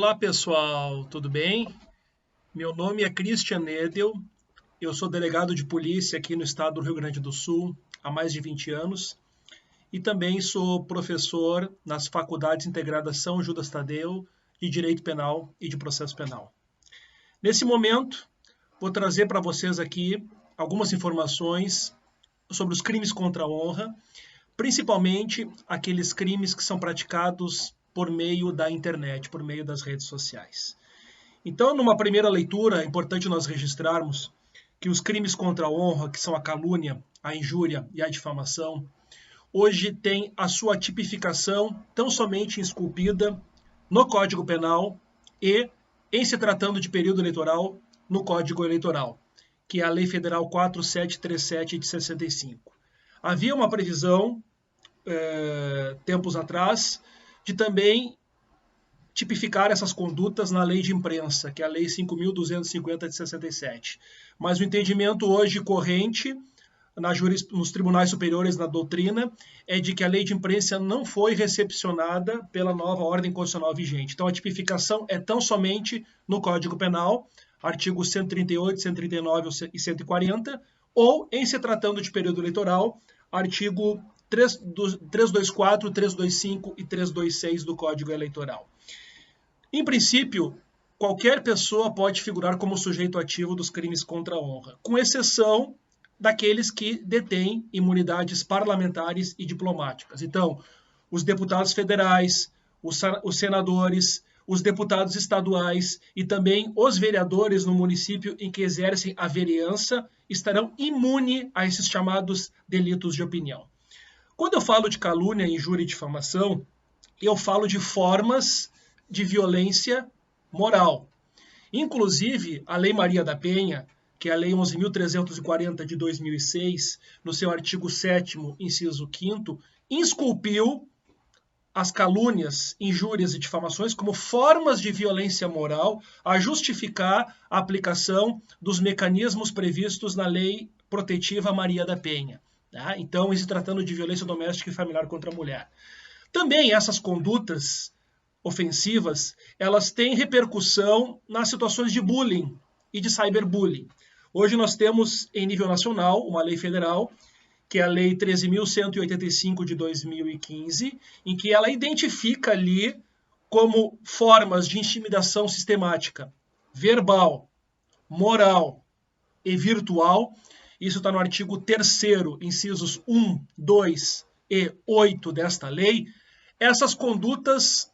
Olá pessoal, tudo bem? Meu nome é Christian Nedel, eu sou delegado de polícia aqui no estado do Rio Grande do Sul há mais de 20 anos e também sou professor nas faculdades integradas São Judas Tadeu de Direito Penal e de Processo Penal. Nesse momento, vou trazer para vocês aqui algumas informações sobre os crimes contra a honra, principalmente aqueles crimes que são praticados por meio da internet, por meio das redes sociais. Então, numa primeira leitura, é importante nós registrarmos que os crimes contra a honra, que são a calúnia, a injúria e a difamação, hoje têm a sua tipificação tão somente esculpida no Código Penal e, em se tratando de período eleitoral, no Código Eleitoral, que é a Lei Federal 4737 de 65. Havia uma previsão, tempos atrás, de também tipificar essas condutas na lei de imprensa, que é a Lei 5.250 de 67. Mas o entendimento hoje corrente nos tribunais superiores na doutrina é de que a lei de imprensa não foi recepcionada pela nova ordem constitucional vigente. Então a tipificação é tão somente no Código Penal, artigos 138, 139 e 140, ou, em se tratando de período eleitoral, artigo 324, 325 e 326 do Código Eleitoral. Em princípio, qualquer pessoa pode figurar como sujeito ativo dos crimes contra a honra, com exceção daqueles que detêm imunidades parlamentares e diplomáticas. Então, os deputados federais, os senadores, os deputados estaduais e também os vereadores no município em que exercem a vereança estarão imunes a esses chamados delitos de opinião. Quando eu falo de calúnia, injúria e difamação, eu falo de formas de violência moral. Inclusive, a Lei Maria da Penha, que é a Lei 11.340 de 2006, no seu artigo 7º, inciso 5º, esculpiu as calúnias, injúrias e difamações como formas de violência moral a justificar a aplicação dos mecanismos previstos na Lei Protetiva Maria da Penha. Tá? Então, se tratando de violência doméstica e familiar contra a mulher. Também essas condutas ofensivas, elas têm repercussão nas situações de bullying e de cyberbullying. Hoje nós temos, em nível nacional, uma lei federal, que é a Lei 13.185 de 2015, em que ela identifica ali como formas de intimidação sistemática, verbal, moral e virtual. Isso está no artigo 3º, incisos 1, 2 e 8 desta lei. Essas condutas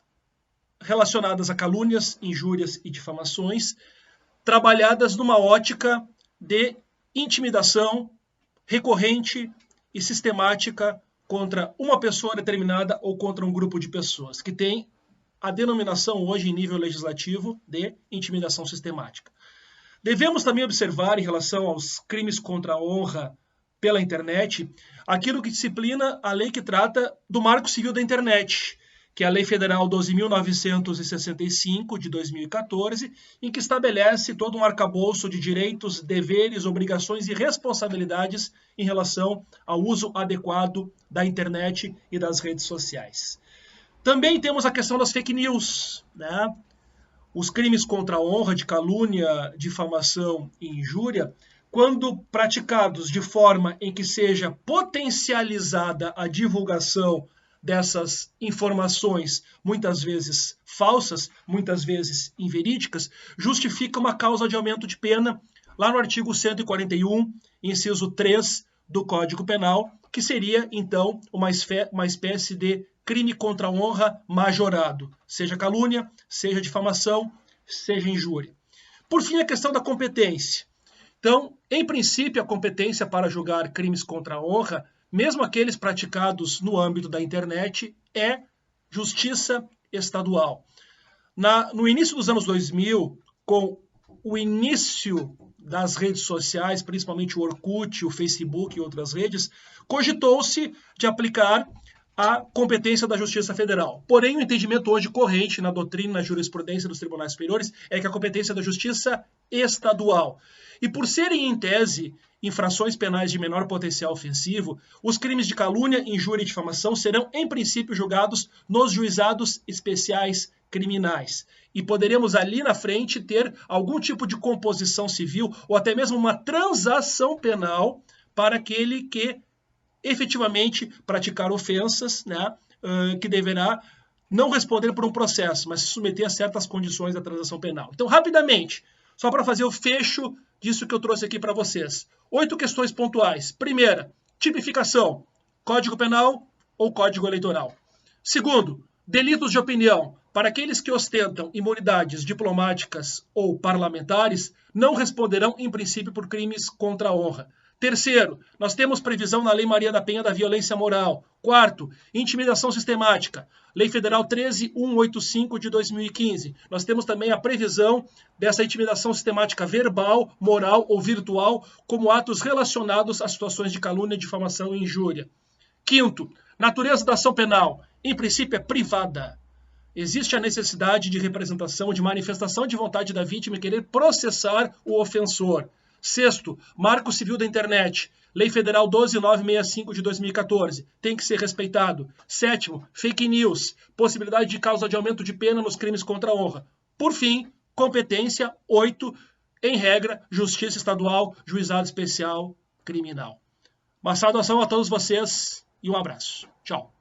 relacionadas a calúnias, injúrias e difamações, trabalhadas numa ótica de intimidação recorrente e sistemática contra uma pessoa determinada ou contra um grupo de pessoas, que tem a denominação hoje em nível legislativo de intimidação sistemática. Devemos também observar, em relação aos crimes contra a honra pela internet, aquilo que disciplina a lei que trata do Marco Civil da Internet, que é a Lei Federal 12.965 de 2014, em que estabelece todo um arcabouço de direitos, deveres, obrigações e responsabilidades em relação ao uso adequado da internet e das redes sociais. Também temos a questão das fake news, né? Os crimes contra a honra, de calúnia, difamação e injúria, quando praticados de forma em que seja potencializada a divulgação dessas informações, muitas vezes falsas, muitas vezes inverídicas, justifica uma causa de aumento de pena, lá no artigo 141, inciso 3 do Código Penal, que seria, então, uma espécie de crime contra a honra majorado, seja calúnia, seja difamação, seja injúria. Por fim, a questão da competência. Então, em princípio, a competência para julgar crimes contra a honra, mesmo aqueles praticados no âmbito da internet, é justiça estadual. No início dos anos 2000, com o início das redes sociais, principalmente o Orkut, o Facebook e outras redes, cogitou-se de aplicar a competência da Justiça Federal. Porém, o entendimento hoje corrente na doutrina, na jurisprudência dos tribunais superiores, é que a competência da Justiça Estadual. E por serem, em tese, infrações penais de menor potencial ofensivo, os crimes de calúnia, injúria e difamação serão, em princípio, julgados nos juizados especiais criminais. E poderemos ali na frente ter algum tipo de composição civil ou até mesmo uma transação penal para aquele que efetivamente praticar ofensas, né, que deverá não responder por um processo, mas se submeter a certas condições da transação penal. Então, rapidamente, só para fazer o fecho disso que eu trouxe aqui para vocês. 8 questões pontuais. Primeira, tipificação, Código Penal ou Código Eleitoral. Segundo, delitos de opinião. Para aqueles que ostentam imunidades diplomáticas ou parlamentares, não responderão, em princípio, por crimes contra a honra. Terceiro, nós temos previsão na Lei Maria da Penha da violência moral. Quarto, intimidação sistemática. Lei Federal 13.185 de 2015. Nós temos também a previsão dessa intimidação sistemática verbal, moral ou virtual como atos relacionados a situações de calúnia, difamação e injúria. Quinto, natureza da ação penal. Em princípio é privada. Existe a necessidade de representação, de manifestação de vontade da vítima e querer processar o ofensor. Sexto, Marco Civil da Internet, Lei Federal 12.965 de 2014, tem que ser respeitado. Sétimo, fake news, possibilidade de causa de aumento de pena nos crimes contra a honra. Por fim, competência 8, em regra, Justiça Estadual, Juizado Especial Criminal. Uma saudação a todos vocês e um abraço. Tchau.